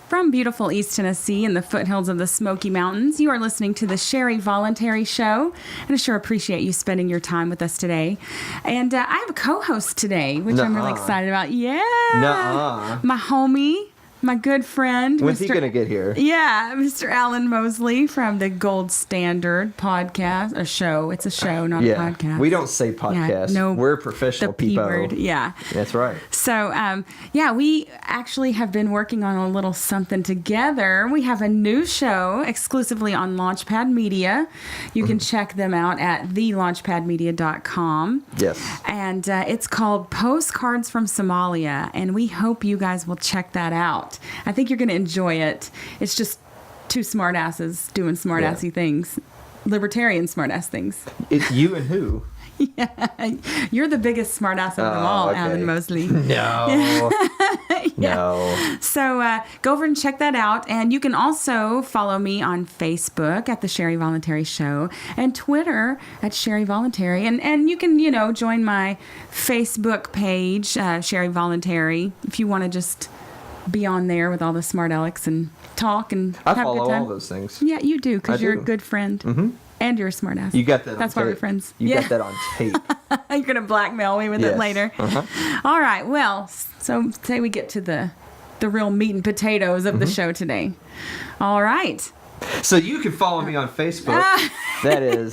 From beautiful East Tennessee in the foothills of the Smoky Mountains, you are listening to the Sherry Voluntary Show, and I sure appreciate you spending your time with us today. And I have a co-host today, which I'm really excited about. Yeah. Nuh-uh. My homie. My good friend. When's he going to get here? Yeah, Mr. Alan Mosley from the Gold Standard podcast, a show. It's a show, not a podcast. We don't say podcast. Yeah, no, we're professional the P people. word, yeah. That's right. So, we actually have been working on a little something together. We have a new show exclusively on Launchpad Media. You can check them out at thelaunchpadmedia.com. Yes. And it's called Postcards from Somalia, and we hope you guys will check that out. I think you're going to enjoy it. It's just two smartasses doing smartassy things. Libertarian smartass things. It's you and who? Yeah. You're the biggest smartass of them all, okay. Alan Mosley. No. Yeah. No. So go over and check that out. And you can also follow me on Facebook at The Sherry Voluntary Show and Twitter at Sherry Voluntary. And you can, join my Facebook page, Sherry Voluntary, if you want to just be on there with all the smart Alex and talk and I have a follow good time. all those things. Yeah, you do, because you're do. a good friend. Mm-hmm. And you're a smart ass. You got that on That's tape. why we're friends. You got that on tape. You're going to blackmail me with it later. Uh-huh. All right. Well, so say we get to the real meat and potatoes of the show today. All right. So you can follow me on Facebook. That is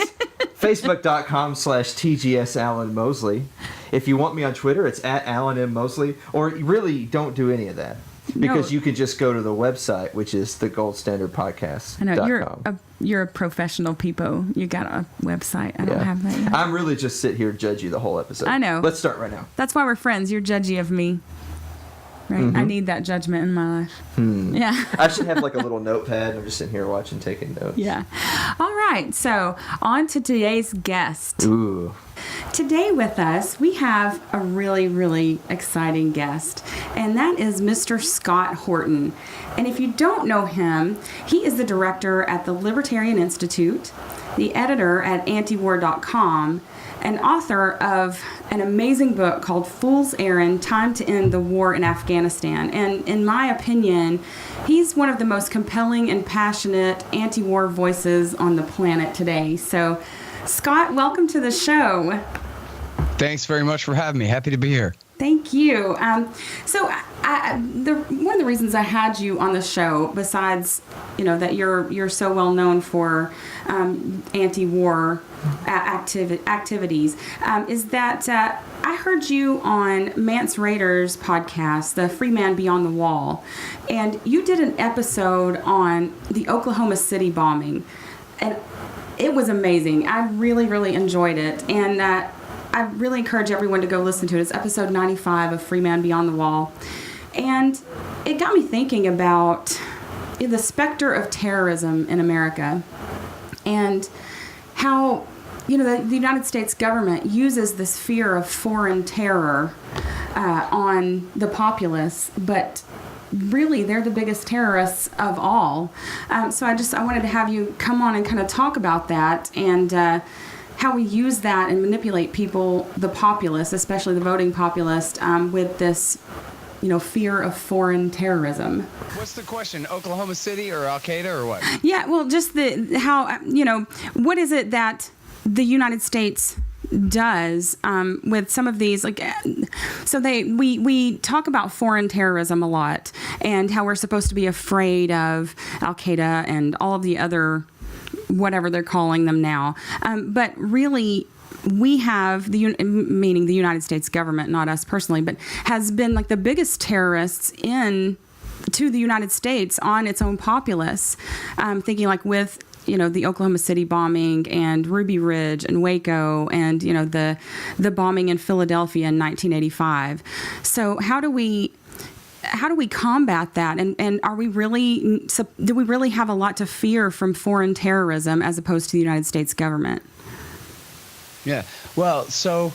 facebook.com/TGS Alan Mosley. If you want me on Twitter, it's at Alan M. Mosley. Or really don't do any of that. Because you could just go to the website, which is thegoldstandardpodcast.com. I know, you're a professional people. You got a website. I don't have that yet. I'm really just sit here judge you the whole episode. I know. Let's start right now. That's why we're friends. You're judgy of me. Right? Mm-hmm. I need that judgment in my life. Yeah. I should have like a little notepad. I'm just sitting here watching, taking notes. Yeah. All right. So on to today's guest. Ooh. Today with us, we have a really, really exciting guest, and that is Mr. Scott Horton. And if you don't know him, he is the director at the Libertarian Institute, the editor at antiwar.com, and author of an amazing book called Fool's Errand, Time to End the War in Afghanistan. And in my opinion, he's one of the most compelling and passionate anti-war voices on the planet today. So, Scott, welcome to the show. Thanks very much for having me. Happy to be here. Thank you. One of the reasons I had you on the show, besides that you're so well known for anti-war activities, is that I heard you on Mance Rader's podcast, The Free Man Beyond the Wall, and you did an episode on the Oklahoma City bombing, and it was amazing. I really, really enjoyed it, and I really encourage everyone to go listen to it. It's episode 95 of Free Man Beyond the Wall. And it got me thinking about the specter of terrorism in America and how, the United States government uses this fear of foreign terror on the populace, but really they're the biggest terrorists of all. So I wanted to have you come on and kind of talk about that and how we use that and manipulate people, the populace, especially the voting populace, with this, fear of foreign terrorism. What's the question? Oklahoma City or Al Qaeda or what? Yeah, well, just how what is it that the United States does with some of these, we talk about foreign terrorism a lot and how we're supposed to be afraid of Al Qaeda and all of the other whatever they're calling them now. But really, we have, meaning the United States government, not us personally, but has been like the biggest terrorists to the United States on its own populace. Thinking like with, the Oklahoma City bombing and Ruby Ridge and Waco and, the bombing in Philadelphia in 1985. So how do we combat that? And are we really, do we really have a lot to fear from foreign terrorism as opposed to the United States government? Yeah. Well, so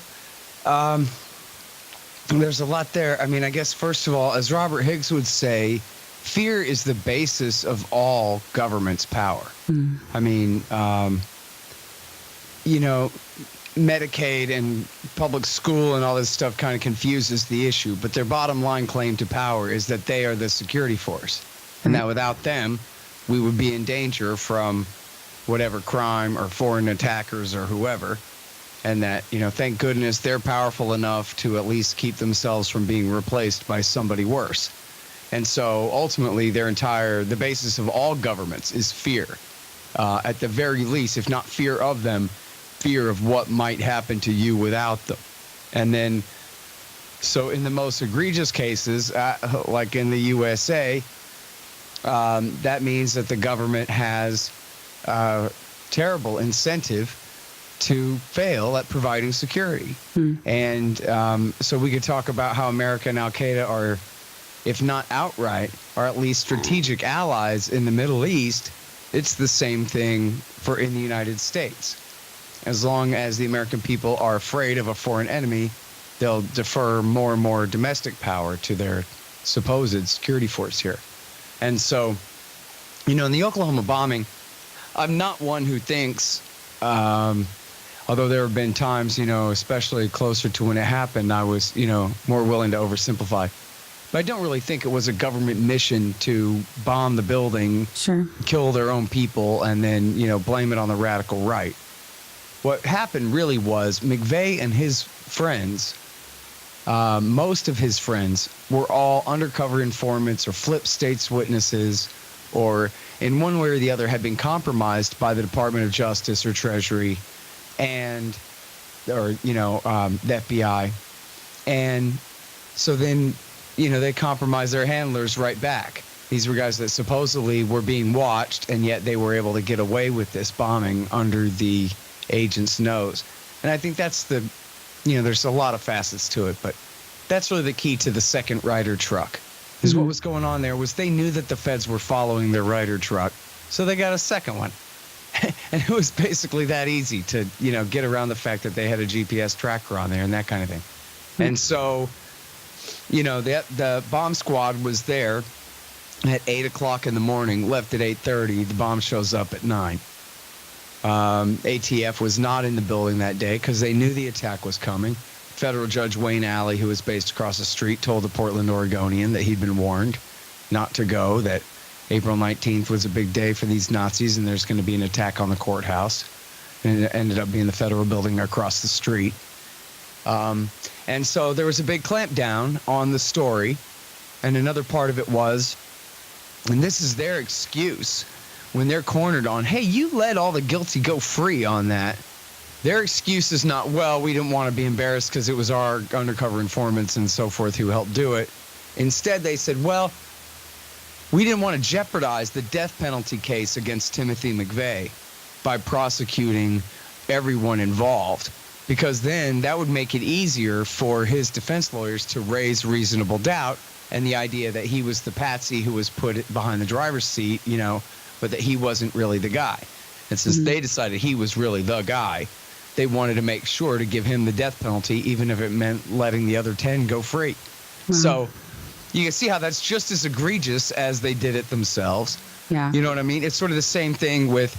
there's a lot there. I mean, I guess, first of all, as Robert Higgs would say, fear is the basis of all government's power. I mean, Medicaid and public school and all this stuff kind of confuses the issue, but their bottom line claim to power is that they are the security force. and that without them, we would be in danger from whatever crime or foreign attackers or whoever. And that, thank goodness they're powerful enough to at least keep themselves from being replaced by somebody worse. And so ultimately the basis of all governments is fear. At the very least, if not fear of them, fear of what might happen to you without them. And then, so in the most egregious cases, like in the USA, that means that the government has terrible incentive to fail at providing security. And so we could talk about how America and Al-Qaeda are, if not outright, are at least strategic allies in the Middle East. It's the same thing for in the United States. As long as the American people are afraid of a foreign enemy, they'll defer more and more domestic power to their supposed security force here. And so, in the Oklahoma bombing, I'm not one who thinks, although there have been times, especially closer to when it happened, I was, more willing to oversimplify. But I don't really think it was a government mission to bomb the building, kill their own people, and then, blame it on the radical right. What happened really was McVeigh and his friends, most of his friends, were all undercover informants or flip states witnesses, or in one way or the other had been compromised by the Department of Justice or Treasury or the FBI. And so then, they compromised their handlers right back. These were guys that supposedly were being watched, and yet they were able to get away with this bombing under the agent's nose. And I think that's there's a lot of facets to it, but that's really the key to the second Ryder truck. Is what was going on there was they knew that the feds were following their Ryder truck, so they got a second one. And it was basically that easy to, get around the fact that they had a GPS tracker on there and that kind of thing. And so, the bomb squad was there at 8 o'clock in the morning, left at 8:30. The bomb shows up at 9. ATF was not in the building that day because they knew the attack was coming. Federal Judge Wayne Alley, who was based across the street, told the Portland Oregonian that he'd been warned not to go, that April 19th was a big day for these Nazis and there's going to be an attack on the courthouse. And it ended up being the federal building across the street. And so there was a big clampdown on the story. And another part of it was, and this is their excuse, when they're cornered on, hey, you let all the guilty go free on that. Their excuse is not, well, we didn't want to be embarrassed because it was our undercover informants and so forth who helped do it. Instead, they said, well, we didn't want to jeopardize the death penalty case against Timothy McVeigh by prosecuting everyone involved, because then that would make it easier for his defense lawyers to raise reasonable doubt and the idea that he was the patsy who was put behind the driver's seat, but that he wasn't really the guy. And since they decided he was really the guy, they wanted to make sure to give him the death penalty, even if it meant letting the other 10 go free. So you can see how that's just as egregious as they did it themselves. Yeah. You know what I mean? It's sort of the same thing with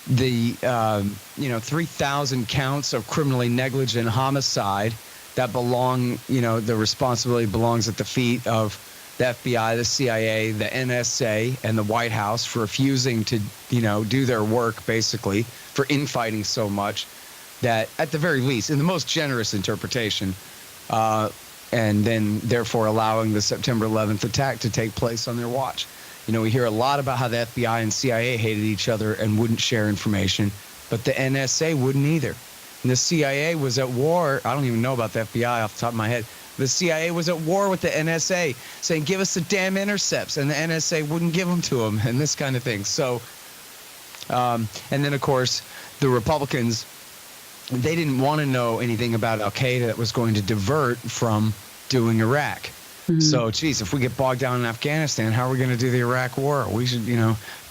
the, 3,000 counts of criminally negligent homicide that belong, the responsibility belongs at the feet of the FBI, the CIA, the NSA, and the White House for refusing to, do their work, basically, for infighting so much that, at the very least, in the most generous interpretation, and then therefore allowing the September 11th attack to take place on their watch. We hear a lot about how the FBI and CIA hated each other and wouldn't share information, but the NSA wouldn't either. And the CIA was at war. I don't even know about the FBI off the top of my head. The CIA was at war with the NSA, saying, give us the damn intercepts, and the NSA wouldn't give them to them, and this kind of thing. So, and then, of course, the Republicans, they didn't want to know anything about Al-Qaeda that was going to divert from doing Iraq. So, geez, if we get bogged down in Afghanistan, how are we going to do the Iraq war? We should, so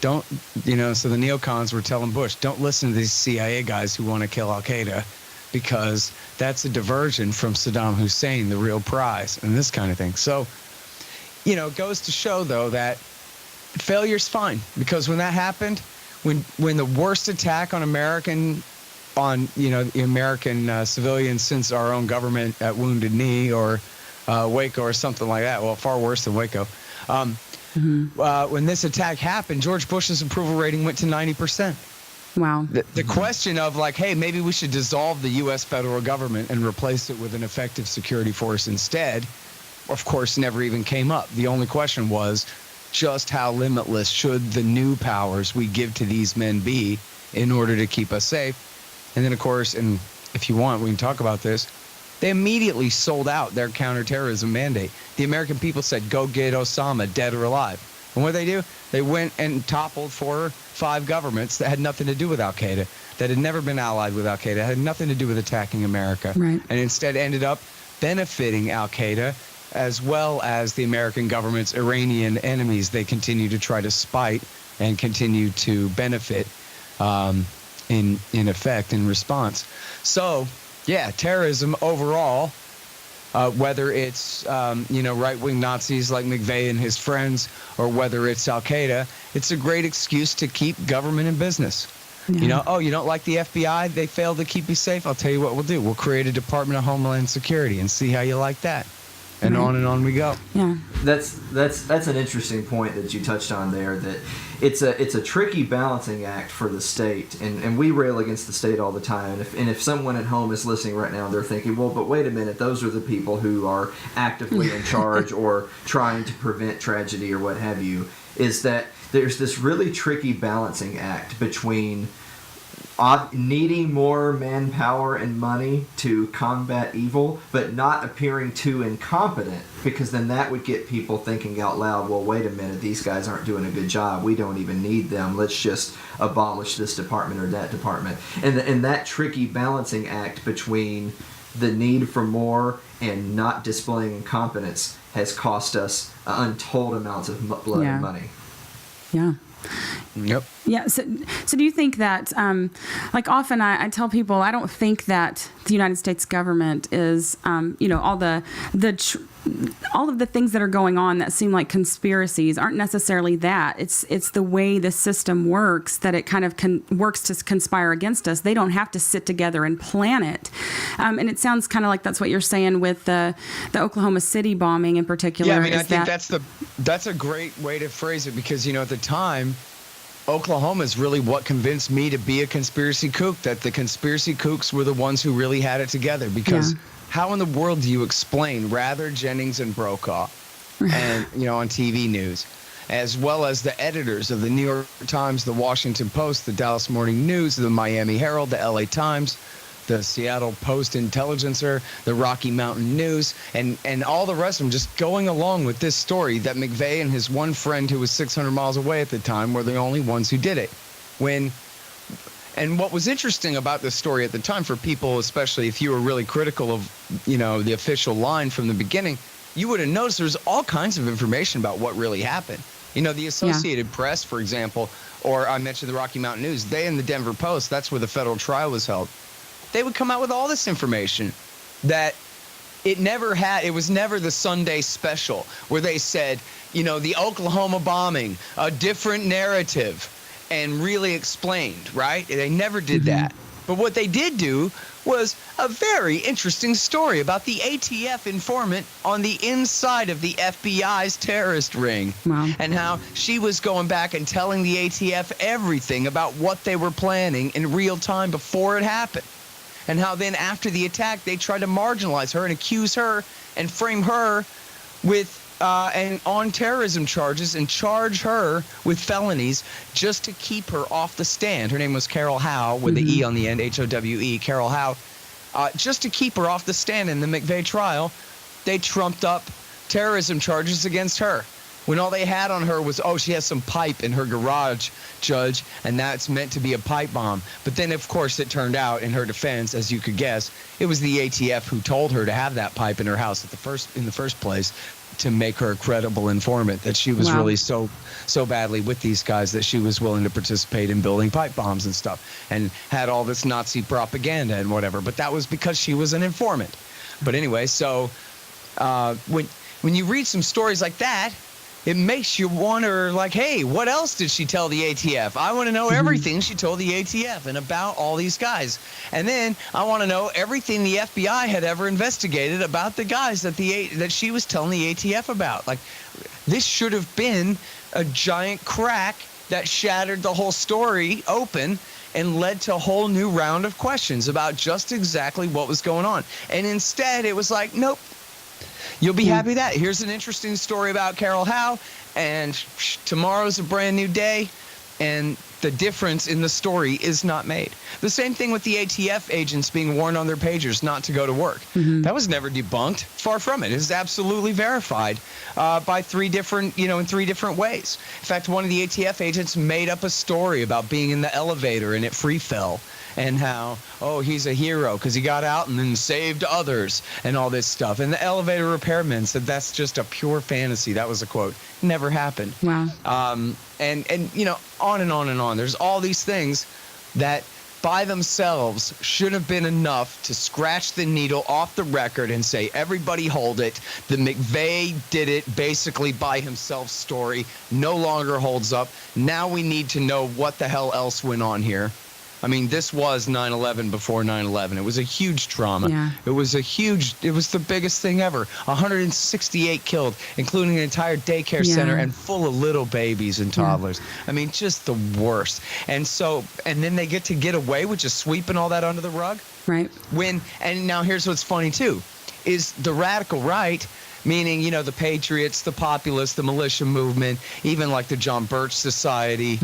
the neocons were telling Bush, don't listen to these CIA guys who want to kill Al-Qaeda, because that's a diversion from Saddam Hussein, the real prize, and this kind of thing. So, it goes to show, though, that failure's fine, because when that happened, when the worst attack on American civilians since our own government at Wounded Knee or Waco or something like that, well, far worse than Waco, when this attack happened, George Bush's approval rating went to 90%. Wow. The question of like, hey, maybe we should dissolve the U.S. federal government and replace it with an effective security force instead, of course, never even came up. The only question was just how limitless should the new powers we give to these men be in order to keep us safe? And then, of course, and if you want, we can talk about this, they immediately sold out their counterterrorism mandate. The American people said, go get Osama, dead or alive. And what did they do? They went and toppled 4 or 5 governments that had nothing to do with Al-Qaeda, that had never been allied with Al-Qaeda, had nothing to do with attacking America, right. And instead ended up benefiting Al-Qaeda as well as the American government's Iranian enemies. They continue to try to spite and continue to benefit in effect, in response. So, yeah, terrorism overall, whether it's, right-wing Nazis like McVeigh and his friends, or whether it's Al-Qaeda, it's a great excuse to keep government in business. Yeah. You don't like the FBI? They failed to keep you safe? I'll tell you what we'll do. We'll create a Department of Homeland Security and see how you like that. And right. on and on we go. Yeah. That's an interesting point that you touched on there, that it's a tricky balancing act for the state, and we rail against the state all the time. And if someone at home is listening right now, they're thinking, well, but wait a minute, those are the people who are actively in charge or trying to prevent tragedy or what have you, is that there's this really tricky balancing act between needing more manpower and money to combat evil, but not appearing too incompetent, because then that would get people thinking out loud, well, wait a minute, these guys aren't doing a good job. We don't even need them. Let's just abolish this department or that department. And that tricky balancing act between the need for more and not displaying incompetence has cost us untold amounts of blood and money. Yeah. Yep. Yeah. So do you think that, often I tell people, I don't think that the United States government is, all of the things that are going on that seem like conspiracies aren't necessarily that. It's the way the system works that it kind of works to conspire against us. They don't have to sit together and plan it. And it sounds kind of like that's what you're saying with the Oklahoma City bombing in particular. Yeah, I mean, I think that's a great way to phrase it, because, at the time, Oklahoma is really what convinced me to be a conspiracy kook, that the conspiracy kooks were the ones who really had it together. Because how in the world do you explain Rather, Jennings, and Brokaw, and on TV news, as well as the editors of the New York Times, the Washington Post, the Dallas Morning News, the Miami Herald, the LA Times, the Seattle Post-Intelligencer, the Rocky Mountain News, and all the rest of them just going along with this story that McVeigh and his one friend who was 600 miles away at the time were the only ones who did it. And what was interesting about this story at the time, for people, especially if you were really critical of, the official line from the beginning, you would have noticed there's all kinds of information about what really happened. The Associated Press, for example, or I mentioned the Rocky Mountain News, they and the Denver Post, that's where the federal trial was held. They would come out with all this information that it was never the Sunday special where they said, the Oklahoma bombing, a different narrative, and really explained, right? They never did that. But what they did do was a very interesting story about the ATF informant on the inside of the FBI's terrorist ring. Wow. And how she was going back and telling the ATF everything about what they were planning in real time before it happened. And how then after the attack, they tried to marginalize her and accuse her and frame her with and on terrorism charges and charge her with felonies just to keep her off the stand. Her name was Carol Howe, with the E on the end, Howe, Carol Howe. Just to keep her off the stand in the McVeigh trial, they trumped up terrorism charges against her, when all they had on her was, she has some pipe in her garage, Judge, and that's meant to be a pipe bomb. But then, of course, it turned out, in her defense, as you could guess, it was the ATF who told her to have that pipe in her house in the first place, to make her a credible informant, that she was really so badly with these guys that she was willing to participate in building pipe bombs and stuff, and had all this Nazi propaganda and whatever. But that was because she was an informant. But anyway, so when you read some stories like that, it makes you wonder, like, hey, what else did she tell the ATF? I want to know everything she told the ATF and about all these guys. And then I want to know everything the FBI had ever investigated about the guys that she was telling the ATF about. Like, This should have been a giant crack that shattered the whole story open and led to a whole new round of questions about just exactly what was going on. And instead, it was like, nope, you'll be happy that. Here's an interesting story about Carol Howe, and tomorrow's a brand new day, and the difference in the story is not made. The same thing with the ATF agents being warned on their pagers not to go to work. That was never debunked. Far from it. It is absolutely verified by in 3 different ways. In fact, one of the ATF agents made up a story about being in the elevator and it free fell, and how, oh, he's a hero because he got out and then saved others and all this stuff. And the elevator repairman said that's just a pure fantasy. That was a quote. Never happened. Wow. And on and on and on. There's all these things that by themselves should have been enough to scratch the needle off the record and say, everybody hold it. The McVeigh did it basically by himself story no longer holds up. Now we need to know what the hell else went on here. I mean, this was 9/11 before 9/11. It was a huge trauma. Yeah. It was the biggest thing ever. 168 killed, including an entire daycare center and full of little babies and toddlers. I mean, just the worst. And then they get away with just sweeping all that under the rug. Right. And now here's what's funny too, is the radical right, meaning, the patriots, the populists, the militia movement, even like the John Birch Society,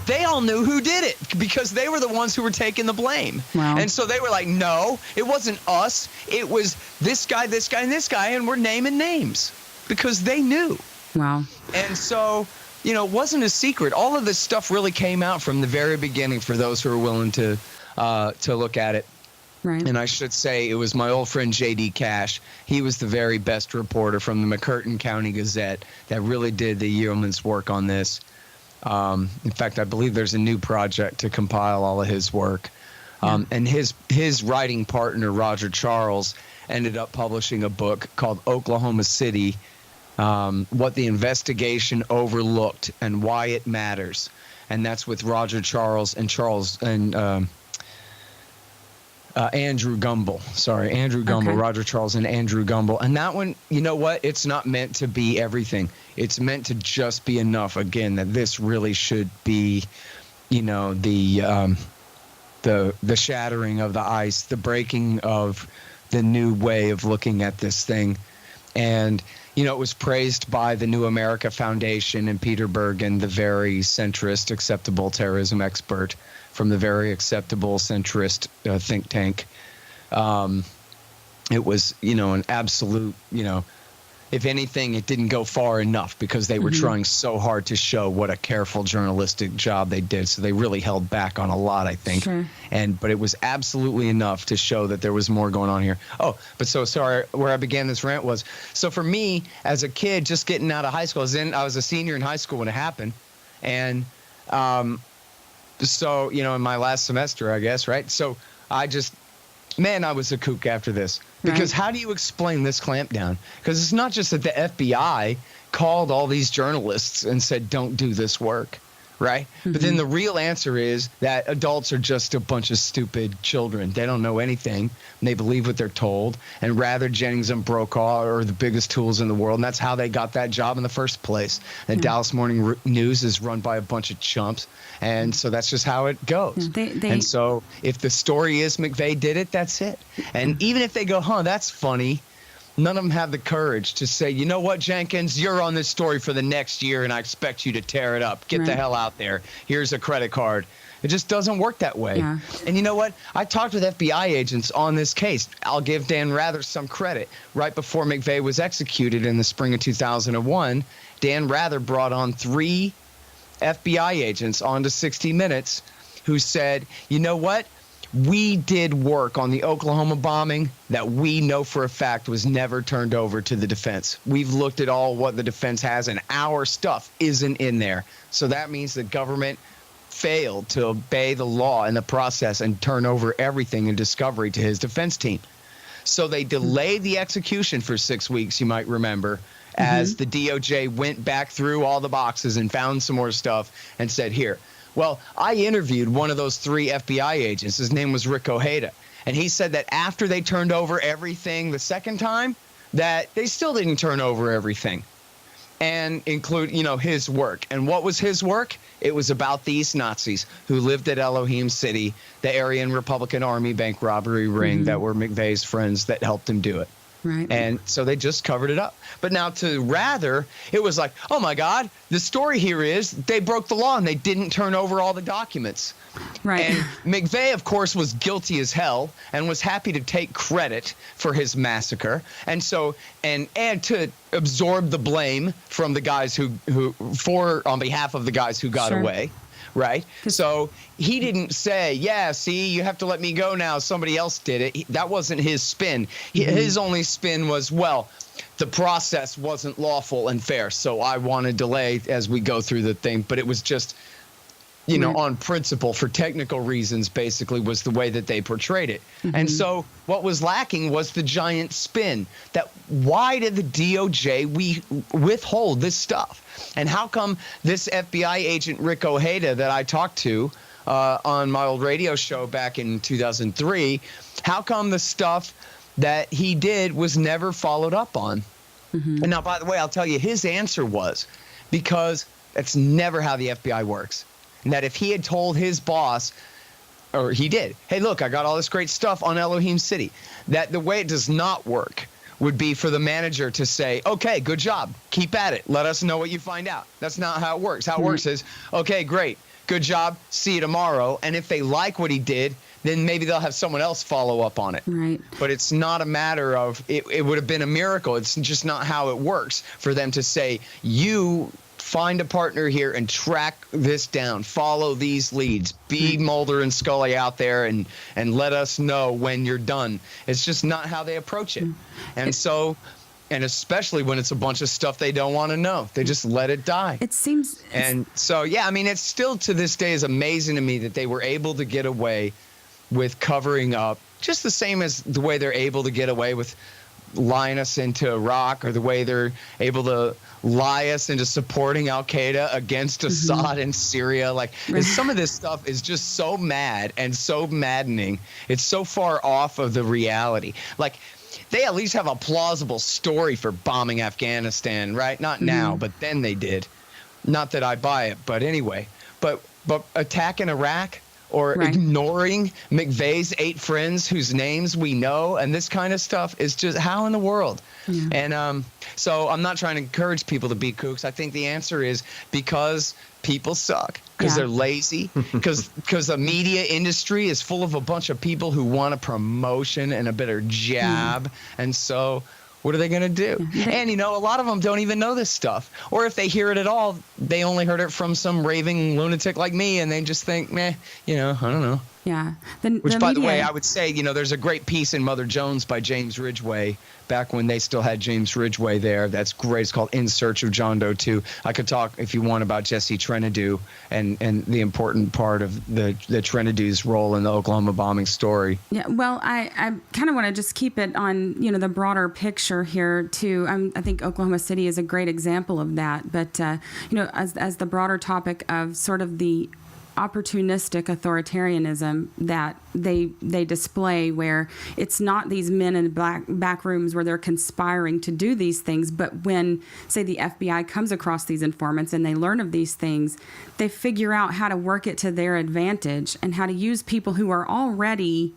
they all knew who did it because they were the ones who were taking the blame. Wow. And so they were like, no, it wasn't us. It was this guy, and this guy, and we're naming names because they knew. Wow. And so, it wasn't a secret. All of this stuff really came out from the very beginning for those who are willing to look at it. Right. And I should say it was my old friend J.D. Cash. He was the very best reporter from the McCurtain County Gazette that really did the yeoman's work on this. In fact, I believe there's a new project to compile all of his work. And his writing partner, Roger Charles, ended up publishing a book called Oklahoma City, What the Investigation Overlooked and Why It Matters. And that's with Roger Charles and Andrew Gumbel. Andrew Gumbel, Okay. Roger Charles and Andrew Gumbel. And that one, you know what? It's not meant to be everything. It's meant to just be enough, again, that this really should be, the shattering of the ice, the breaking of the new way of looking at this thing. And, it was praised by the New America Foundation and Peter Bergen, the very centrist, acceptable terrorism expert from the very acceptable centrist think tank. It was, an absolute, if anything, it didn't go far enough because they were trying so hard to show what a careful journalistic job they did. So they really held back on a lot, I think. Sure. But it was absolutely enough to show that there was more going on here. Oh, but so sorry, where I began this rant was, so for me as a kid, just getting out of high school, I was a senior in high school when it happened. And, so, in my last semester, I guess, right? So I was a kook after this. Because how do you explain this clampdown? Because it's not just that the FBI called all these journalists and said, don't do this work, right? But then the real answer is that adults are just a bunch of stupid children. They don't know anything. And they believe what they're told. And Rather, Jennings, and Brokaw are the biggest tools in the world. And that's how they got that job in the first place. And Dallas Morning News is run by a bunch of chumps. And so that's just how it goes. And so if the story is McVeigh did it, that's it. And even if they go, that's funny, none of them have the courage to say, you know what, Jenkins, you're on this story for the next year, and I expect you to tear it up. Get the hell out there. Here's a credit card. It just doesn't work that way. Yeah. And you know what? I talked with FBI agents on this case. I'll give Dan Rather some credit. Right before McVeigh was executed in the spring of 2001, Dan Rather brought on 3 FBI agents onto 60 Minutes who said, you know what? We did work on the Oklahoma bombing that we know for a fact was never turned over to the defense. We've looked at all what the defense has, and our stuff isn't in there. So that means the government failed to obey the law in the process and turn over everything in discovery to his defense team. So they delayed the execution for 6 weeks, you might remember, as the DOJ went back through all the boxes and found some more stuff and said, here. Well, I interviewed one of those 3 FBI agents. His name was Rick Ojeda. And he said that after they turned over everything the second time, that they still didn't turn over everything. and include, his work. And what was his work? It was about these Nazis who lived at Elohim City, the Aryan Republican Army bank robbery ring that were McVeigh's friends that helped him do it. Right. And so they just covered it up. But now it was like, oh my God, the story here is they broke the law and they didn't turn over all the documents. Right. And McVeigh, of course, was guilty as hell and was happy to take credit for his massacre. And so, and to absorb the blame from the guys on behalf of the guys who got away. Right. So he didn't say, yeah, see, you have to let me go now. Somebody else did it. That wasn't his spin. His only spin was, well, the process wasn't lawful and fair. So I want to delay as we go through the thing. But it was just, on principle, for technical reasons, basically, was the way that they portrayed it. And so what was lacking was the giant spin. That why did the DOJ withhold this stuff? And how come this FBI agent, Rick Ojeda, that I talked to on my old radio show back in 2003, how come the stuff that he did was never followed up on? And now, by the way, I'll tell you, his answer was because that's never how the FBI works. And that if he had told his boss, or he did, hey, look, I got all this great stuff on Elohim City, that the way it does not work would be for the manager to say, okay, good job, keep at it, let us know what you find out. That's not how it works. How it works is, okay, great, good job, see you tomorrow. And if they like what he did, then maybe they'll have someone else follow up on it. Right. But it's not a matter of, it would have been a miracle. It's just not how it works for them to say, you find a partner here and track this down, follow these leads, be Mulder and Scully out there and let us know when you're done. It's just not how they approach it. And so, and especially when it's a bunch of stuff they don't want to know, they just let it die. It seems. And so, yeah, I mean, it's still to this day is amazing to me that they were able to get away with covering up just the same as the way they're able to get away with lying us into Iraq, or the way they're able to lie us into supporting Al-Qaeda against Assad in Syria. Like, some of this stuff is just so mad and so maddening. It's so far off of the reality. Like, they at least have a plausible story for bombing Afghanistan, right? Not now, but then they did. Not that I buy it, but anyway. But attacking Iraq, or ignoring McVeigh's 8 friends whose names we know, and this kind of stuff is just, how in the world? And so I'm not trying to encourage people to be kooks. I think the answer is because people suck, because they're lazy, because the media industry is full of a bunch of people who want a promotion and a better jab. And so what are they going to do? And, a lot of them don't even know this stuff. Or if they hear it at all, they only heard it from some raving lunatic like me, and they just think, meh, I don't know. Yeah. Which, by the way, I would say, there's a great piece in Mother Jones by James Ridgway, back when they still had James Ridgway there. That's great. It's called In Search of John Doe 2. I could talk, if you want, about Jesse Trentadue and the important part of the Trentadue's role in the Oklahoma bombing story. Yeah, well, I kind of want to just keep it on, the broader picture here, too. I think Oklahoma City is a great example of that. But, as the broader topic of sort of the opportunistic authoritarianism that they display, where it's not these men in back rooms where they're conspiring to do these things, but when, say, the FBI comes across these informants and they learn of these things, they figure out how to work it to their advantage and how to use people who are already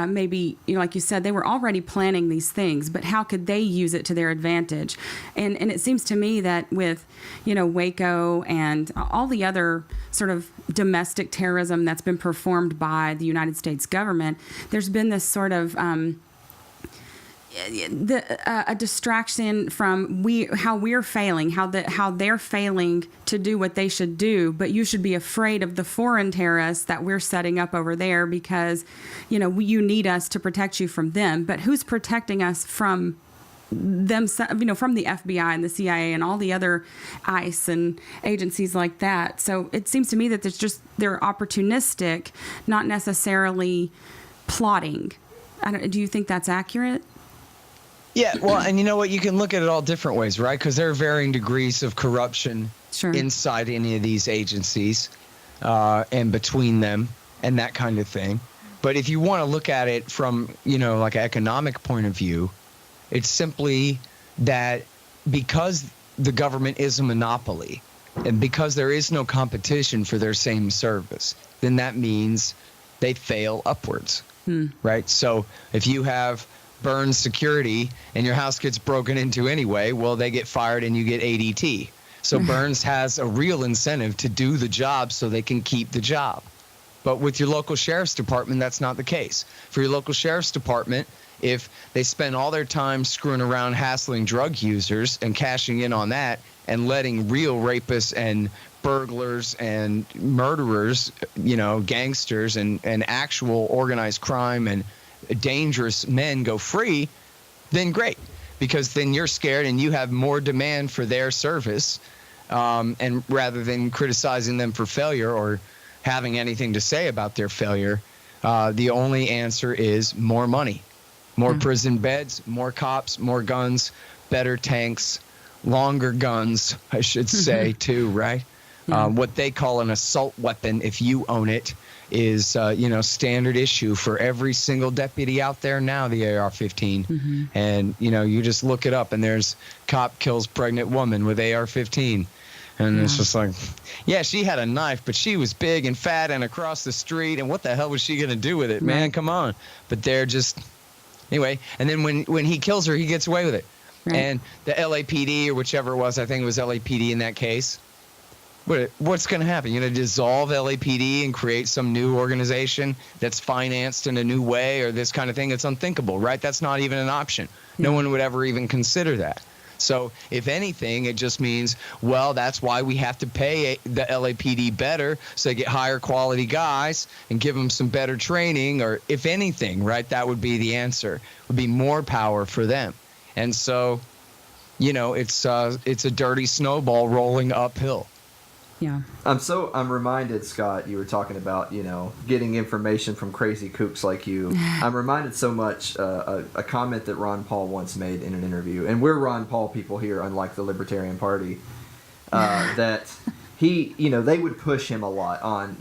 maybe, like you said, they were already planning these things, but how could they use it to their advantage? And it seems to me that with, Waco and all the other sort of domestic terrorism that's been performed by the United States government, there's been this sort of a distraction from how we're failing, how they're failing to do what they should do, but you should be afraid of the foreign terrorists that we're setting up over there because, you need us to protect you from them. But who's protecting us from them, from the FBI and the CIA and all the other ICE and agencies like that? So it seems to me that they're opportunistic, not necessarily plotting. Do you think that's accurate? Yeah, well, and you know what? You can look at it all different ways, right? Because there are varying degrees of corruption inside any of these agencies and between them and that kind of thing. But if you want to look at it from, like an economic point of view, it's simply that because the government is a monopoly. And because there is no competition for their same service, then that means they fail upwards, right? So if you have Burns Security and your house gets broken into anyway, well, they get fired and you get ADT. So Burns has a real incentive to do the job so they can keep the job. But with your local sheriff's department, that's not the case. For your local sheriff's department, if they spend all their time screwing around hassling drug users and cashing in on that and letting real rapists and burglars and murderers, gangsters and actual organized crime and dangerous men go free, then great. Because then you're scared and you have more demand for their service. And rather than criticizing them for failure or having anything to say about their failure, the only answer is more money. More prison beds, more cops, more guns, better tanks, longer guns, I should say, too, right? What they call an assault weapon, if you own it, is, standard issue for every single deputy out there now, the AR-15. And, you just look it up, and there's cop kills pregnant woman with AR-15. And it's just like, yeah, she had a knife, but she was big and fat and across the street, and what the hell was she going to do with it, man? Come on. But they're just... Anyway, and then when he kills her, he gets away with it. Right. And the LAPD or whichever it was, I think it was LAPD in that case, what's going to happen? You're going to dissolve LAPD and create some new organization that's financed in a new way or this kind of thing? It's unthinkable, right? That's not even an option. No one would ever even consider that. So if anything, it just means, well, that's why we have to pay the LAPD better so they get higher quality guys and give them some better training, or if anything, right, that would be the answer, would be more power for them. And so, it's a dirty snowball rolling uphill. Yeah. I'm reminded, Scott, you were talking about, getting information from crazy kooks like you. I'm reminded so much a comment that Ron Paul once made in an interview, and we're Ron Paul people here, unlike the Libertarian Party, that he, they would push him a lot on,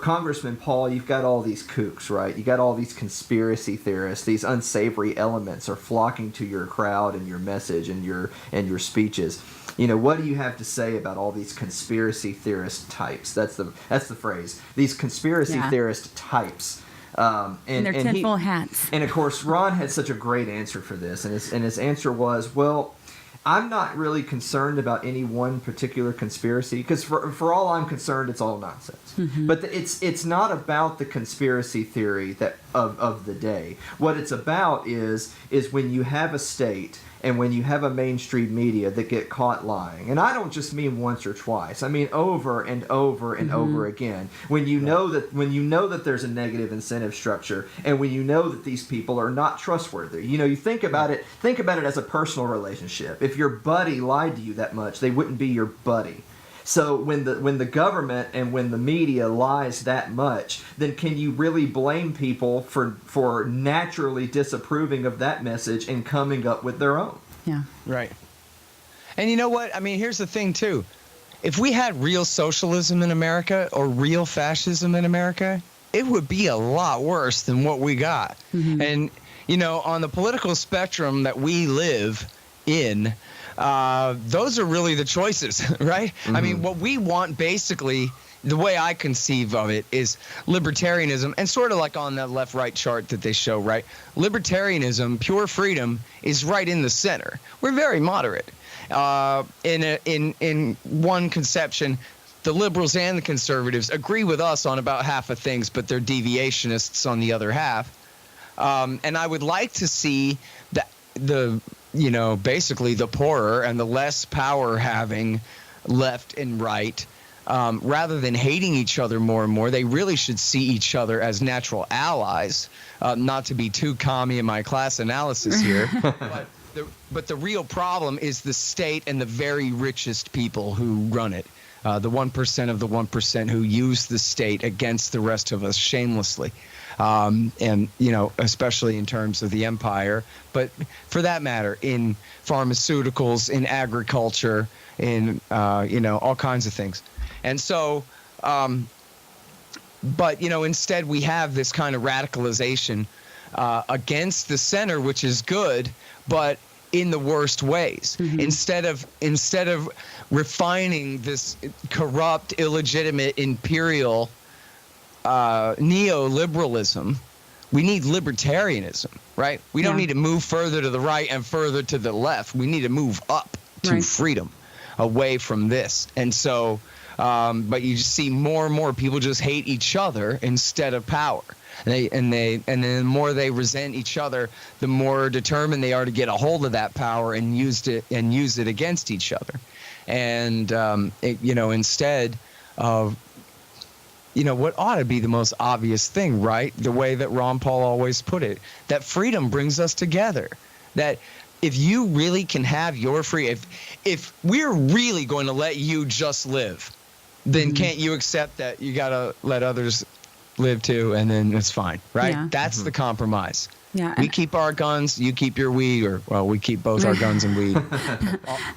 Congressman Paul, you've got all these kooks, right? You got all these conspiracy theorists, these unsavory elements are flocking to your crowd and your message and your speeches. What do you have to say about all these conspiracy theorist types? That's the phrase. These conspiracy theorist types. And their tinfoil hats. And of course, Ron had such a great answer for this, and his answer was, well, I'm not really concerned about any one particular conspiracy, because for all I'm concerned, it's all nonsense. But it's not about the conspiracy theory of the day. What it's about is when you have a state and when you have a mainstream media that get caught lying. And I don't just mean once or twice. I mean over and over and over again. When you know that there's a negative incentive structure, and when you know that these people are not trustworthy. You think about it as a personal relationship. If your buddy lied to you that much, they wouldn't be your buddy. So when the government and when the media lies that much, then can you really blame people for naturally disapproving of that message and coming up with their own? Yeah. Right. And you know what? I mean, here's the thing, too. If we had real socialism in America or real fascism in America, it would be a lot worse than what we got. And, on the political spectrum that we live in, those are really the choices, right? I mean, what we want basically, the way I conceive of it, is libertarianism, and sort of like on that left-right chart that they show, right? Libertarianism, pure freedom, is right in the center. We're very moderate. In one conception, the liberals and the conservatives agree with us on about half of things, but they're deviationists on the other half. And I would like to see basically the poorer and the less power having left and right, rather than hating each other more and more, they really should see each other as natural allies. Not to be too commie in my class analysis here, but the real problem is the state and the very richest people who run it. The 1% of the 1% who use the state against the rest of us shamelessly. And, especially in terms of the empire, but for that matter, in pharmaceuticals, in agriculture, in, all kinds of things. And so, but, instead we have this kind of radicalization against the center, which is good, but in the worst ways. Instead of refining this corrupt, illegitimate, imperial neoliberalism, we need libertarianism, right? We don't need to move further to the right and further to the left. We need to move up to freedom, away from this. And so, but you just see more and more people just hate each other instead of power. And then the more they resent each other, the more determined they are to get a hold of that power and use it against each other. And instead of what ought to be the most obvious thing, right? The way that Ron Paul always put it, that freedom brings us together. That if you really can have your free, if we're really going to let you just live, then can't you accept that you got to let others live too, and then it's fine, right? Yeah. That's the compromise. Yeah. We keep our guns, you keep your weed, or we keep both our guns and weed.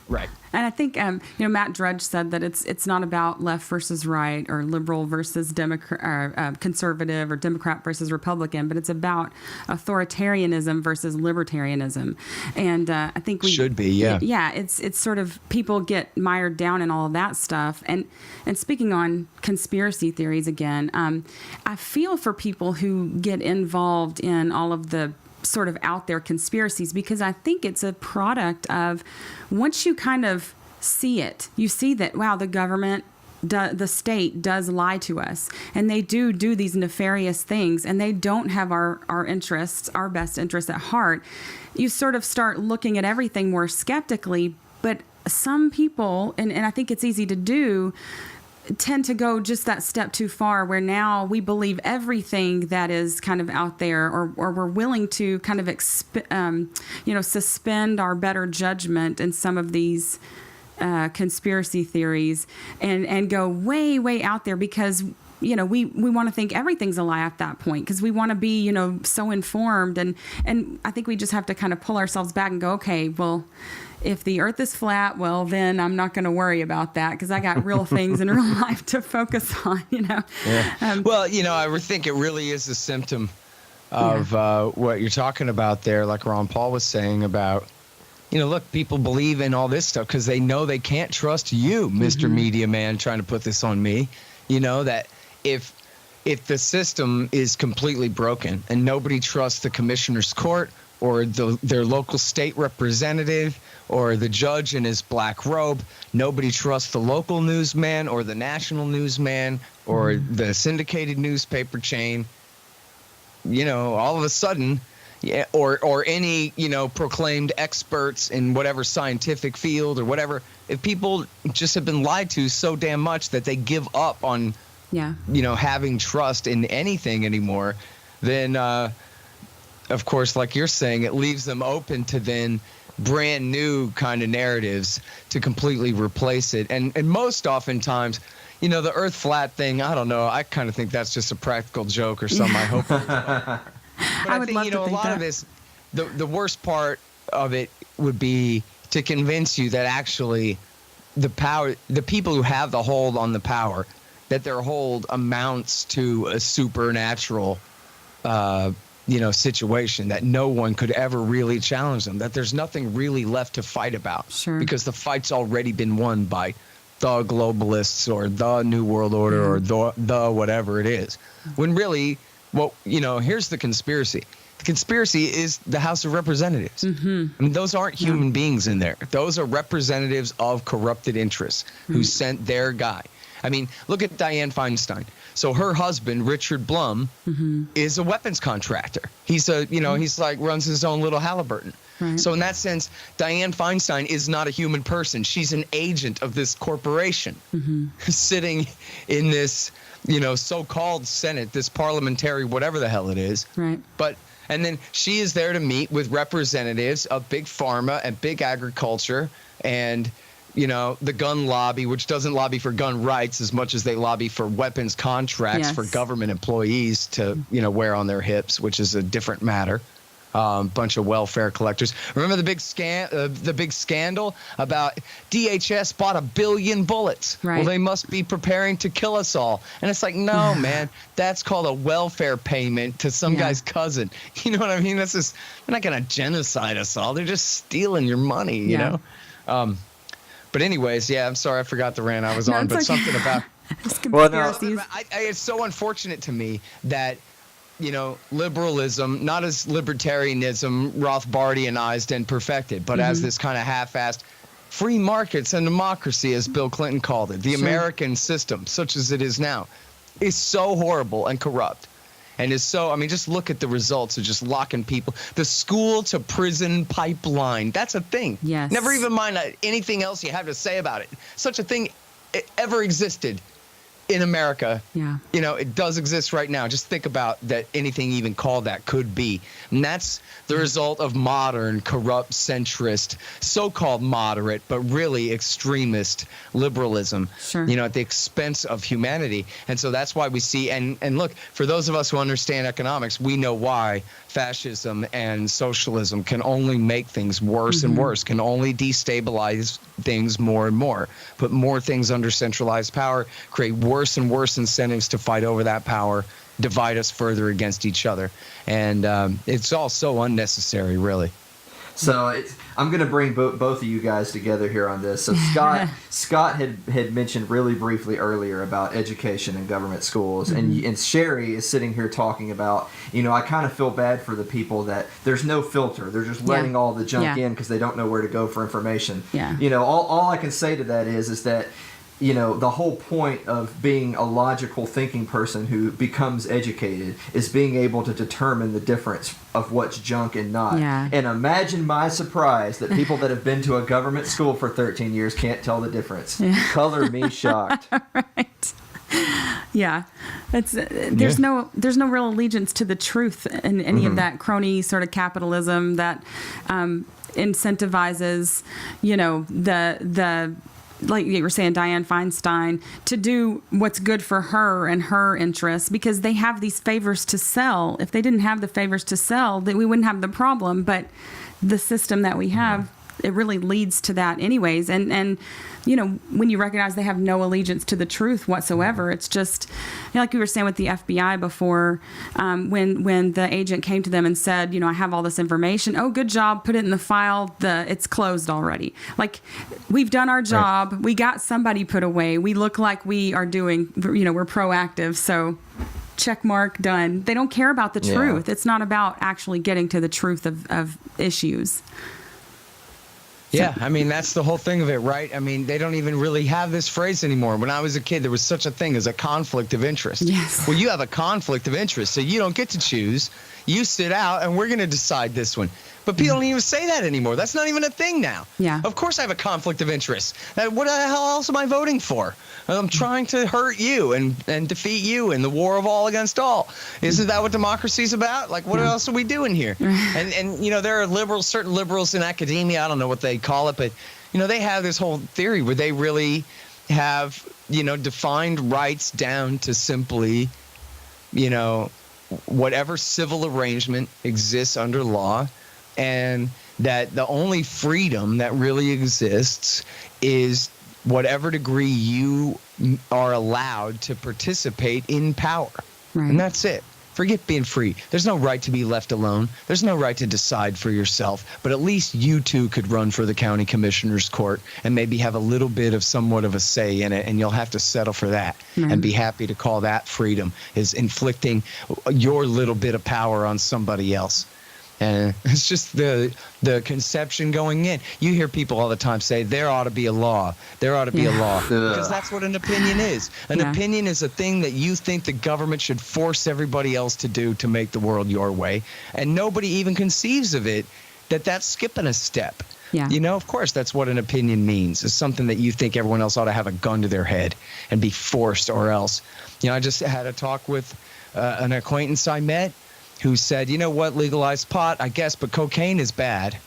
Right. And I think Matt Drudge said that it's not about left versus right or liberal versus conservative or Democrat versus Republican, but it's about authoritarianism versus libertarianism. And I think we should be, yeah. Yeah, it's sort of people get mired down in all of that stuff. And speaking on conspiracy theories again, I feel for people who get involved in all of the sort of out there conspiracies, because I think it's a product of, once you kind of see it, you see that, wow, the government, the state does lie to us, and they do these nefarious things, and they don't have our interests, our best interests at heart. You sort of start looking at everything more skeptically. But some people, and I think it's easy to do, tend to go just that step too far, where now we believe everything that is kind of out there, or we're willing to kind of suspend our better judgment in some of these conspiracy theories and go way, way out there, because we want to think everything's a lie at that point, because we want to be so informed, and I think we just have to kind of pull ourselves back and go, okay, well, if the earth is flat, well, then I'm not going to worry about that, because I got real things in real life to focus on, Yeah. Well, I would think it really is a symptom of what you're talking about there, like Ron Paul was saying about, look, people believe in all this stuff because they know they can't trust you, Mr. Media Man, trying to put this on me, that if the system is completely broken and nobody trusts the commissioner's court or their local state representative or the judge in his black robe, nobody trusts the local newsman or the national newsman or the syndicated newspaper chain, all of a sudden, or any, proclaimed experts in whatever scientific field or whatever, if people just have been lied to so damn much that they give up on, having trust in anything anymore, then, of course, like you're saying, it leaves them open to then brand new kind of narratives to completely replace it. And most oftentimes, the earth flat thing, I don't know, I kind of think that's just a practical joke or something. I hope. But I would think, love to a think lot that. of this, the worst part of it would be to convince you that actually the people who have the hold on the power, that their hold amounts to a supernatural situation, that no one could ever really challenge them, that there's nothing really left to fight about. Sure. Because the fight's already been won by the globalists or the New World Order or the whatever it is. When really, here's the conspiracy. The conspiracy is the House of Representatives. I mean, those aren't human beings in there. Those are representatives of corrupted interests who sent their guy. I mean, look at Dianne Feinstein. So her husband, Richard Blum, is a weapons contractor. He's he's like runs his own little Halliburton. Right. So in that sense, Dianne Feinstein is not a human person. She's an agent of this corporation sitting in this, so-called Senate, this parliamentary, whatever the hell it is. Right. And then she is there to meet with representatives of big pharma and big agriculture and, the gun lobby, which doesn't lobby for gun rights as much as they lobby for weapons contracts for government employees to, wear on their hips, which is a different matter. bunch of welfare collectors. Remember the big scandal about DHS bought 1 billion bullets. Right. Well, they must be preparing to kill us all. And it's like, no, man, that's called a welfare payment to some guy's cousin. You know what I mean? That's just, they're not going to genocide us all. They're just stealing your money, you know? But anyways, yeah, I'm sorry I forgot the rant I was on, but okay. something about it's so unfortunate to me that, you know, liberalism, not as libertarianism, Rothbardianized and perfected, but as this kind of half-assed free markets and democracy, as Bill Clinton called it. The American system, such as it is now, is so horrible and corrupt. And is so, I mean, just look at the results of just locking people. The school to prison pipeline, that's a thing. Yes. Never even mind anything else you have to say about it. Such a thing ever existed in America. Yeah. You know, it does exist right now. Just think about that anything even called that could be. And that's the result of modern, corrupt, centrist, so-called moderate, but really extremist liberalism, you know, at the expense of humanity. And so that's why we see, and look, for those of us who understand economics, we know why fascism and socialism can only make things worse and worse, can only destabilize things more and more, put more things under centralized power, create worse and worse incentives to fight over that power, divide us further against each other. And it's all so unnecessary, really. So I'm going to bring both of you guys together here on this. So Scott had mentioned really briefly earlier about education and government schools, and Sherry is sitting here talking about, you know, I kind of feel bad for the people that there's no filter. They're just letting all the junk in because they don't know where to go for information. Yeah. You know, all I can say to that is that, you know, the whole point of being a logical thinking person who becomes educated is being able to determine the difference of what's junk and not. Yeah. And imagine my surprise that people that have been to a government school for 13 years can't tell the difference. Color me shocked. Right. Yeah, there's no real allegiance to the truth in any of that crony sort of capitalism that incentivizes, you know, the like you were saying, Dianne Feinstein, to do what's good for her and her interests, because they have these favors to sell. If they didn't have the favors to sell, then we wouldn't have the problem. But the system that we have, it really leads to that anyways. And you know, when you recognize they have no allegiance to the truth whatsoever, it's just, you know, like we were saying with the FBI before, when the agent came to them and said, you know, I have all this information. Oh, good job. Put it in the file. It's closed already. Like, we've done our job. Right. We got somebody put away. We look like we are doing, you know, we're proactive. So check mark, done. They don't care about the truth. It's not about actually getting to the truth of issues. Yeah, I mean, that's the whole thing of it, right? I mean, they don't even really have this phrase anymore. When I was a kid, there was such a thing as a conflict of interest. Yes. Well, you have a conflict of interest, so you don't get to choose. You sit out, and we're going to decide this one. But people don't even say that anymore. That's not even a thing now. Yeah. Of course I have a conflict of interest. What the hell else am I voting for? I'm trying to hurt you and defeat you in the war of all against all. Isn't that what democracy's about? Like, what else are we doing here? And you know, there are liberals, certain liberals in academia, I don't know what they call it, but, you know, they have this whole theory where they really have, you know, defined rights down to simply, you know, whatever civil arrangement exists under law, and that the only freedom that really exists is whatever degree you are allowed to participate in power. Right. And that's it. Forget being free. There's no right to be left alone. There's no right to decide for yourself. But at least you too could run for the county commissioner's court and maybe have a little bit of somewhat of a say in it, and you'll have to settle for that and be happy to call that freedom, is inflicting your little bit of power on somebody else. And it's just the conception going in. You hear people all the time say, there ought to be a law. There ought to be a law. Because that's what an opinion is. An opinion is a thing that you think the government should force everybody else to do to make the world your way. And nobody even conceives of it that's skipping a step. Yeah. You know, of course, that's what an opinion means. It's something that you think everyone else ought to have a gun to their head and be forced or else. You know, I just had a talk with an acquaintance I met who said, you know what, legalized pot, I guess, but cocaine is bad.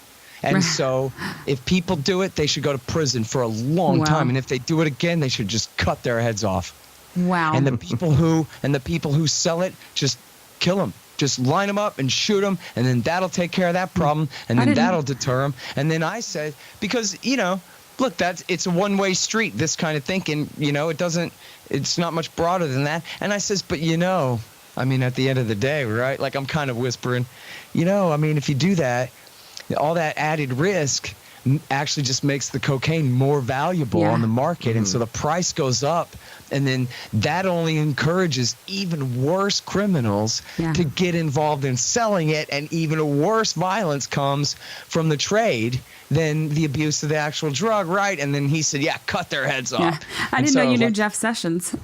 And so if people do it, they should go to prison for a long time. And if they do it again, they should just cut their heads off. Wow. And the people who sell it, just kill them. Just line them up and shoot them, and then that'll take care of that problem, and then that'll deter them. And then I said, because, look, it's a one-way street, this kind of thinking, it's not much broader than that. And I says, but at the end of the day, right? Like I'm kind of whispering, if you do that, all that added risk actually just makes the cocaine more valuable on the market. And so the price goes up, and then that only encourages even worse criminals to get involved in selling it, and even worse violence comes from the trade than the abuse of the actual drug, right? And then he said, cut their heads off. Yeah. I didn't know you knew Jeff Sessions.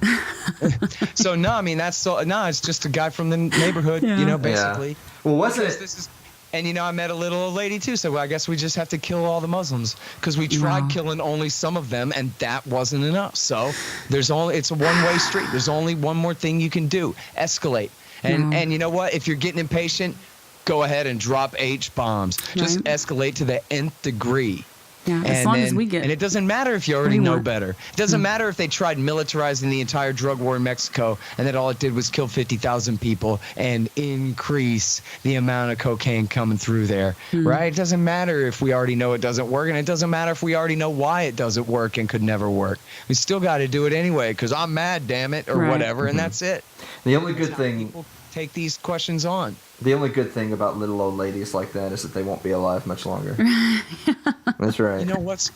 So it's just a guy from the neighborhood, basically. Yeah. Well, wasn't it? And, I met a little old lady, too. So I guess we just have to kill all the Muslims, because we tried killing only some of them, and that wasn't enough. So it's a one-way street. There's only one more thing you can do: escalate. And you know what? If you're getting impatient, go ahead and drop H-bombs. Just escalate to the nth degree. Yeah, as long as we get. And it doesn't matter if you already know better. It doesn't matter if they tried militarizing the entire drug war in Mexico, and that all it did was kill 50,000 people and increase the amount of cocaine coming through there, right? It doesn't matter if we already know it doesn't work, and it doesn't matter if we already know why it doesn't work and could never work. We still got to do it anyway, because I'm mad, damn it, or whatever, and that's it. The only good thing. People take these questions on. The only good thing about little old ladies like that is that they won't be alive much longer. That's right. You know what's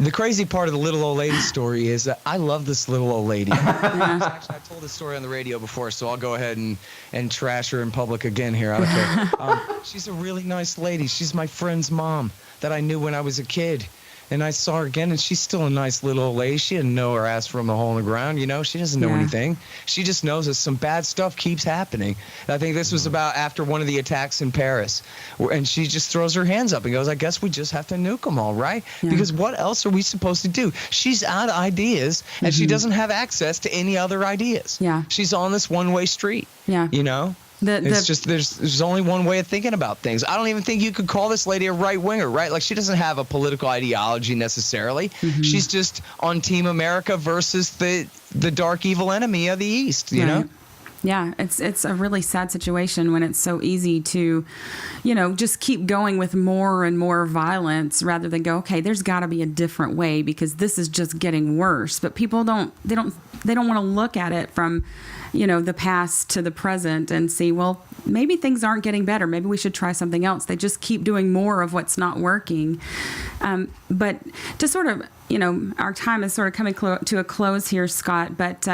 the crazy part of the little old lady story is that I love this little old lady. Actually, I told this story on the radio before, so I'll go ahead and trash her in public again here. I don't care. She's a really nice lady. She's my friend's mom that I knew when I was a kid. And I saw her again, and she's still a nice little old lady. She didn't know her ass from a hole in the ground, She doesn't know anything. She just knows that some bad stuff keeps happening. I think this was about after one of the attacks in Paris. And she just throws her hands up and goes, I guess we just have to nuke them all, right? Yeah. Because what else are we supposed to do? She's out of ideas, and she doesn't have access to any other ideas. Yeah. She's on this one-way street, Yeah. It's just there's only one way of thinking about things. I don't even think you could call this lady a right winger, right? Like, she doesn't have a political ideology necessarily. She's just on Team America versus the dark evil enemy of the East, you know? Yeah, it's a really sad situation when it's so easy to, just keep going with more and more violence rather than go, okay, there's got to be a different way because this is just getting worse. But people don't want to look at it from, the past to the present and see, well, maybe things aren't getting better. Maybe we should try something else. They just keep doing more of what's not working. But to sort of, our time is sort of coming to a close here, Scott. But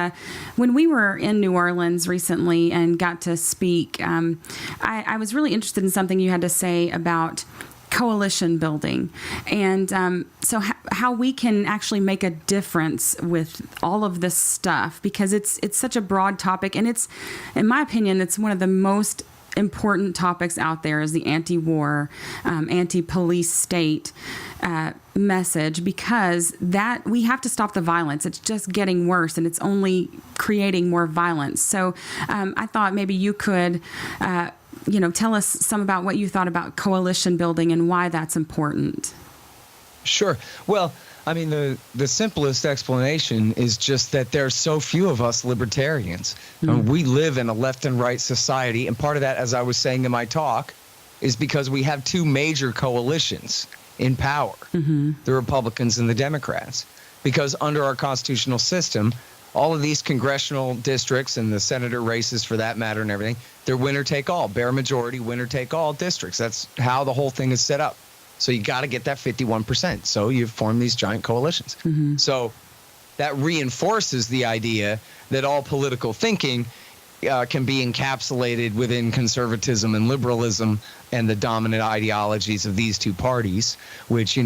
when we were in New Orleans recently and got to speak, I was really interested in something you had to say about coalition building, and so how we can actually make a difference with all of this stuff, because it's such a broad topic, and it's, in my opinion, it's one of the most important topics out there is the anti-war, anti-police state message, because that we have to stop the violence. It's just getting worse, and it's only creating more violence. So I thought maybe you could tell us some about what you thought about coalition building and why that's important. Sure. Well, I mean, the simplest explanation is just that there are so few of us libertarians. We live in a left and right society, and part of that, as I was saying in my talk, is because we have two major coalitions in power, the Republicans and the Democrats. Because under our constitutional system, all of these congressional districts and the senator races, for that matter, and everything, they're winner-take-all, bare majority, winner-take-all districts. That's how the whole thing is set up. So you got to get that 51%. So you form these giant coalitions. So that reinforces the idea that all political thinking can be encapsulated within conservatism and liberalism and the dominant ideologies of these two parties, which,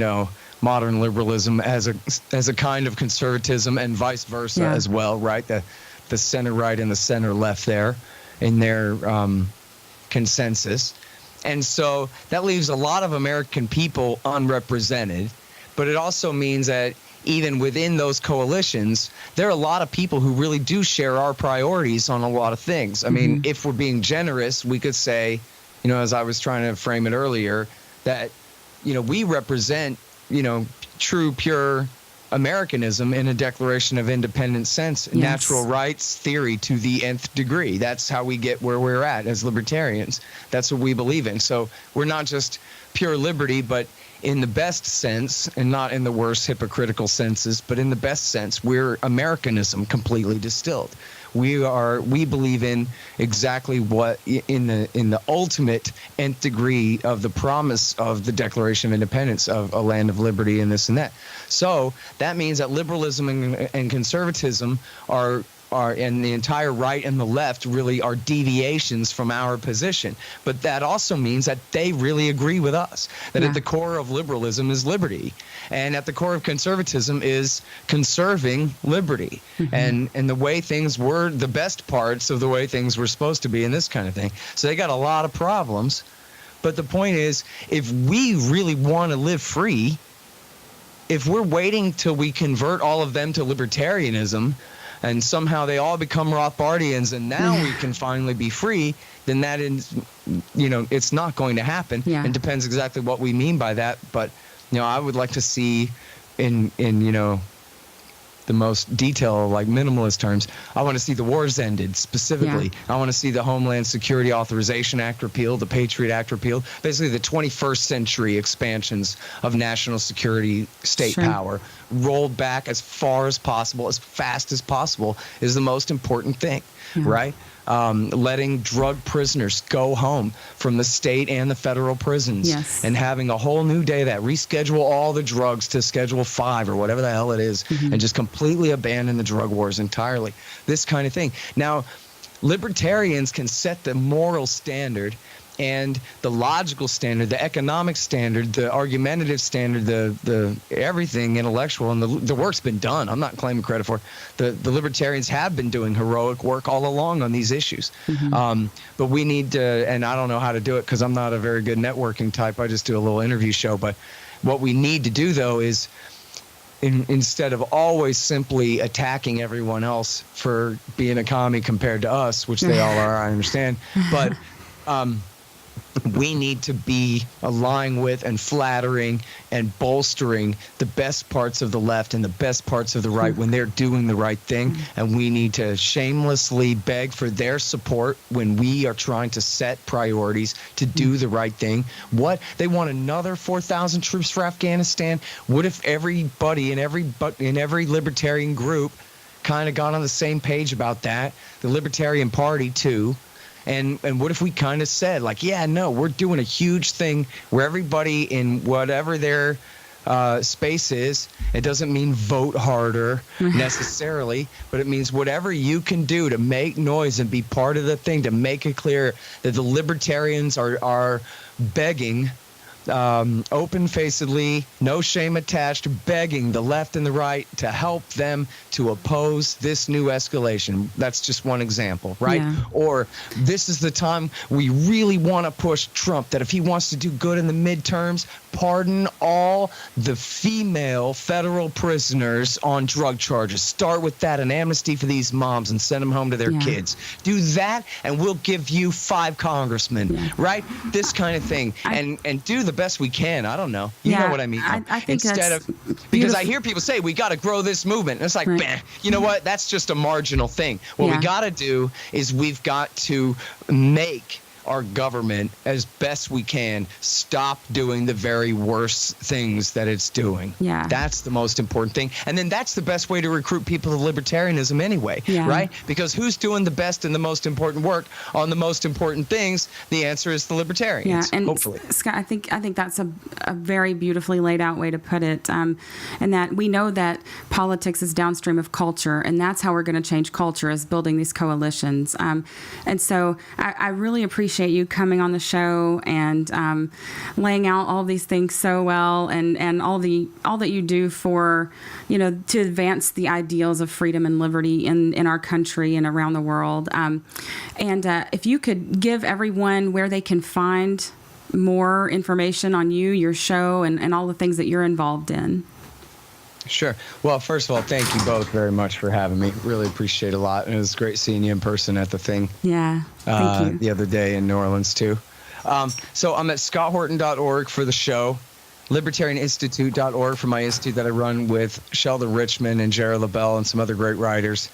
modern liberalism as a kind of conservatism and vice versa as well, right? The center right and the center left there in their consensus. And so that leaves a lot of American people unrepresented, but it also means that even within those coalitions, there are a lot of people who really do share our priorities on a lot of things. I mean, if we're being generous, we could say, as I was trying to frame it earlier, that, we represent, true, pure Americanism in a Declaration of Independence sense, natural rights theory to the nth degree. That's how we get where we're at as libertarians. That's what we believe in. So we're not just pure liberty, but in the best sense, and not in the worst hypocritical senses, but in the best sense, we're Americanism completely distilled. We believe in exactly what in the ultimate nth degree of the promise of the Declaration of Independence, of a land of liberty and this and that. So that means that liberalism and conservatism are and the entire right and the left really are deviations from our position. But that also means that they really agree with us, that at the core of liberalism is liberty, and at the core of conservatism is conserving liberty, and the way things were, the best parts of the way things were supposed to be, and this kind of thing. So they got a lot of problems. But the point is, if we really want to live free, if we're waiting till we convert all of them to libertarianism, and somehow they all become Rothbardians, and now we can finally be free, then that is, it's not going to happen. It depends exactly what we mean by that. But, I would like to see in the most detailed, like minimalist terms, I want to see the wars ended specifically. I want to see the Homeland Security Authorization Act repealed, the Patriot Act repealed, basically the 21st century expansions of national security state power rolled back as far as possible, as fast as possible is the most important thing, right? Letting drug prisoners go home from the state and the federal prisons, and having a whole new day that reschedule all the drugs to Schedule 5 or whatever the hell it is, and just completely abandon the drug wars entirely. This kind of thing. Now, libertarians can set the moral standard and the logical standard, the economic standard, the argumentative standard, the everything intellectual, and the work's been done. I'm not claiming credit for it. The libertarians have been doing heroic work all along on these issues. But we need to, and I don't know how to do it because I'm not a very good networking type. I just do a little interview show. But what we need to do, though, is instead of always simply attacking everyone else for being a commie compared to us, which they all are, I understand, but we need to be aligning with and flattering and bolstering the best parts of the left and the best parts of the right when they're doing the right thing. And we need to shamelessly beg for their support when we are trying to set priorities to do the right thing. What? They want another 4,000 troops for Afghanistan? What if everybody in every libertarian group kind of got on the same page about that? The Libertarian Party, too. And what if we kind of said, like, we're doing a huge thing where everybody in whatever their space is, it doesn't mean vote harder necessarily, but it means whatever you can do to make noise and be part of the thing, to make it clear that the libertarians are begging, open-facedly, no shame attached, begging the left and the right to help them to oppose this new escalation. That's just one example, right? Or this is the time we really want to push Trump, that if he wants to do good in the midterms, pardon all the female federal prisoners on drug charges. Start with that, an amnesty for these moms, and send them home to their kids. Do that, and we'll give you 5 congressmen, right? This kind of thing. And do the best we can. I don't know. You know what I mean? I think because I hear people say we got to grow this movement. And it's like, you know what? That's just a marginal thing. What we got to do is we've got to make our government, as best we can, stop doing the very worst things that it's doing. That's the most important thing. And then that's the best way to recruit people to libertarianism anyway, right? Because who's doing the best and the most important work on the most important things? The answer is the libertarians, and hopefully. Scott, I think that's a very beautifully laid out way to put it, and that we know that politics is downstream of culture, and that's how we're going to change culture, is building these coalitions. And so I really appreciate you coming on the show and laying out all these things so well, and all that you do for, to advance the ideals of freedom and liberty in our country and around the world. And if you could give everyone where they can find more information on you, your show, and all the things that you're involved in. Sure. Well, first of all, thank you both very much for having me. Really appreciate it a lot. And it was great seeing you in person at the thing. Thank you. The other day in New Orleans, too. So I'm at scotthorton.org for the show. libertarianinstitute.org for my institute that I run with Sheldon Richman and Jared LaBelle and some other great writers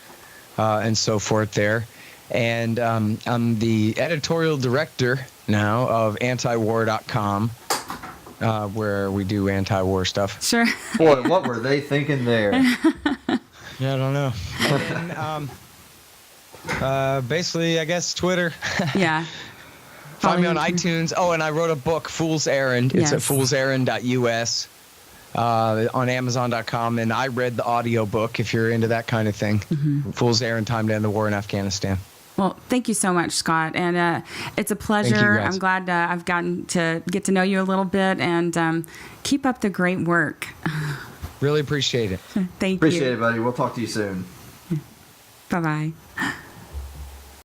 and so forth there. And I'm the editorial director now of antiwar.com, where we do anti-war stuff. Sure. Boy, what were they thinking there? Yeah, I don't know. And then, basically, I guess Twitter. Yeah. Find me on Follow you. iTunes. Oh, and I wrote a book, Fool's Errand. It's at Yes. foolserrand.us, on Amazon.com. And I read the audio book if you're into that kind of thing. Fool's Errand, Time to End the War in Afghanistan. Well, thank you so much, Scott. And it's a pleasure. guys. I'm glad I've gotten to get to know you a little bit, and keep up the great work. Really appreciate it. Thank Appreciate you. it, buddy. We'll talk to you soon. Bye-bye.